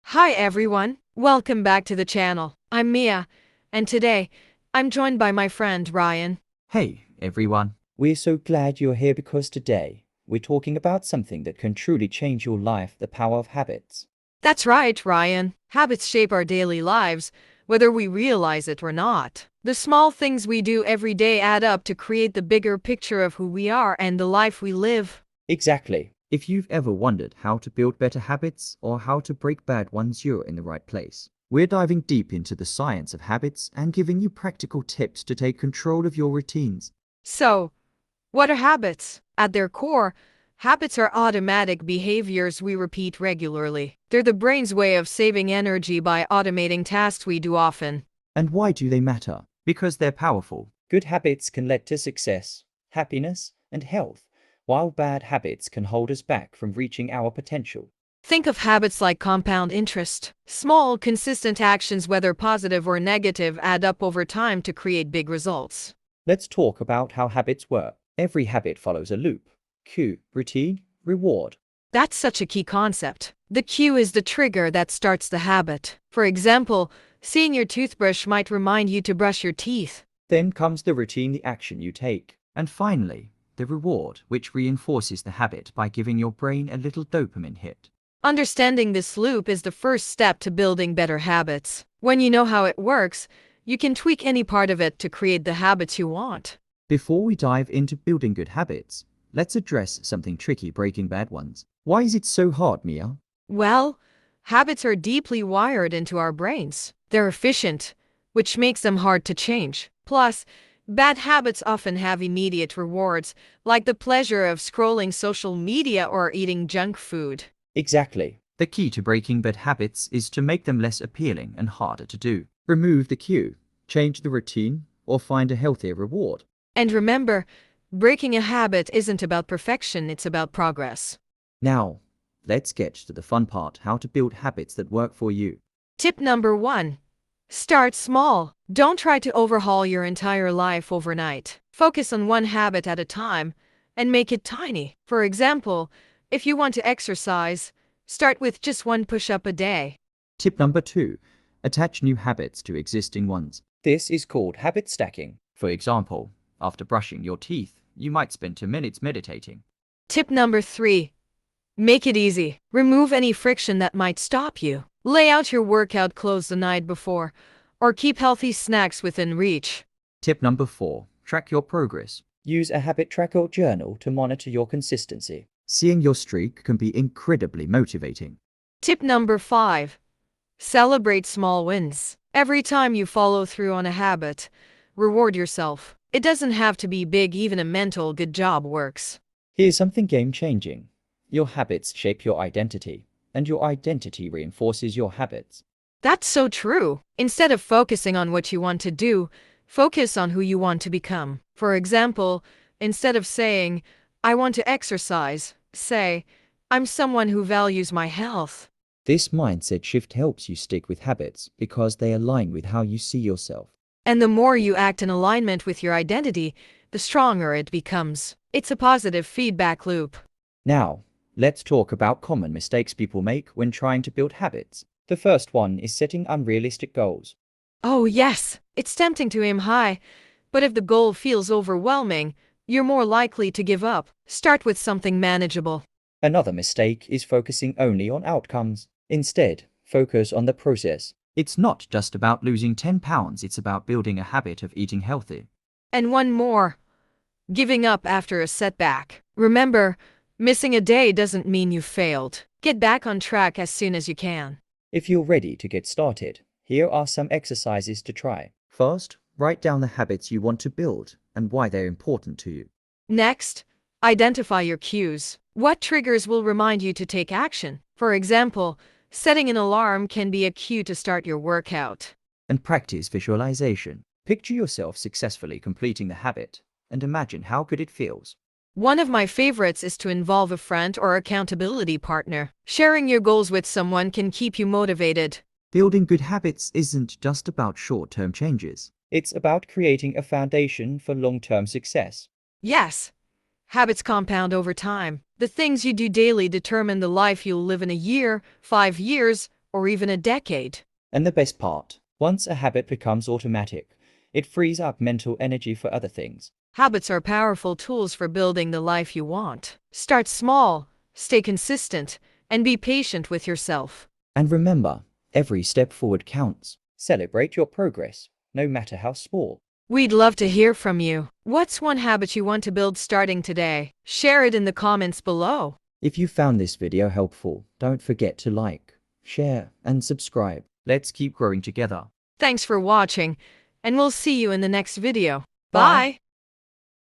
Hi everyone, welcome back to the channel. I'm Mia, and today I'm joined by my friend Ryan. Hey, everyone. We're so glad you're here because today we're talking about something that can truly change your life, the power of habits. That's right, Ryan. Habits shape our daily lives, whether we realize it or not. The small things we do every day add up to create the bigger picture of who we are and the life we live. Exactly. If you've ever wondered how to build better habits or how to break bad ones, you're in the right place. We're diving deep into the science of habits and giving you practical tips to take control of your routines. So, what are habits? At their core, habits are automatic behaviors we repeat regularly. They're the brain's way of saving energy by automating tasks we do often. And why do they matter? Because they're powerful. Good habits can lead to success, happiness, and health, while bad habits can hold us back from reaching our potential. Think of habits like compound interest. Small, consistent actions, whether positive or negative, add up over time to create big results. Let's talk about how habits work. Every habit follows a loop. Cue, routine, reward. That's such a key concept. The cue is the trigger that starts the habit. For example, seeing your toothbrush might remind you to brush your teeth. Then comes the routine, the action you take. And finally, the reward, which reinforces the habit by giving your brain a little dopamine hit. Understanding this loop is the first step to building better habits. When you know how it works, you can tweak any part of it to create the habits you want. Before we dive into building good habits, let's address something tricky: breaking bad ones. Why is it so hard, Mia? Well, habits are deeply wired into our brains. They're efficient, which makes them hard to change. Plus, bad habits often have immediate rewards, like the pleasure of scrolling social media or eating junk food. Exactly. The key to breaking bad habits is to make them less appealing and harder to do. Remove the cue, change the routine, or find a healthier reward. And remember, breaking a habit isn't about perfection, it's about progress. Now, let's get to the fun part: how to build habits that work for you. Tip number 1. Start small. Don't try to overhaul your entire life overnight. Focus on one habit at a time and make it tiny. For example, if you want to exercise, start with just one push-up a day. Tip number 2. Attach new habits to existing ones. This is called habit stacking. For example, after brushing your teeth, you might spend 2 minutes meditating. Tip number 3. Make it easy. Remove any friction that might stop you. Lay out your workout clothes the night before, or keep healthy snacks within reach. Tip number 4. Track your progress. Use a habit tracker or journal to monitor your consistency. Seeing your streak can be incredibly motivating. Tip number 5. Celebrate small wins. Every time you follow through on a habit, reward yourself. It doesn't have to be big, even a mental good job works. Here's something game-changing. Your habits shape your identity, and your identity reinforces your habits. That's so true. Instead of focusing on what you want to do, focus on who you want to become. For example, instead of saying, I want to exercise, say, I'm someone who values my health. This mindset shift helps you stick with habits because they align with how you see yourself. And the more you act in alignment with your identity, the stronger it becomes. It's a positive feedback loop. Now, let's talk about common mistakes people make when trying to build habits. The first one is setting unrealistic goals. Oh, yes, it's tempting to aim high, but if the goal feels overwhelming, you're more likely to give up. Start with something manageable. Another mistake is focusing only on outcomes. Instead, focus on the process. It's not just about losing 10 pounds, it's about building a habit of eating healthy. And one more: giving up after a setback. Remember, missing a day doesn't mean you failed. Get back on track as soon as you can. If you're ready to get started, here are some exercises to try. First, write down the habits you want to build and why they're important to you. Next, identify your cues. What triggers will remind you to take action? For example, setting an alarm can be a cue to start your workout. And practice visualization. Picture yourself successfully completing the habit and imagine how good it feels. One of my favorites is to involve a friend or accountability partner. Sharing your goals with someone can keep you motivated. Building good habits isn't just about short-term changes. It's about creating a foundation for long-term success. Yes, habits compound over time. The things you do daily determine the life you'll live in a year, 5 years, or even a decade. And the best part, once a habit becomes automatic, it frees up mental energy for other things. Habits are powerful tools for building the life you want. Start small, stay consistent, and be patient with yourself. And remember, every step forward counts. Celebrate your progress, no matter how small. We'd love to hear from you. What's one habit you want to build starting today? Share it in the comments below. If you found this video helpful, don't forget to like, share, and subscribe. Let's keep growing together. Thanks for watching, and we'll see you in the next video. Bye. Bye.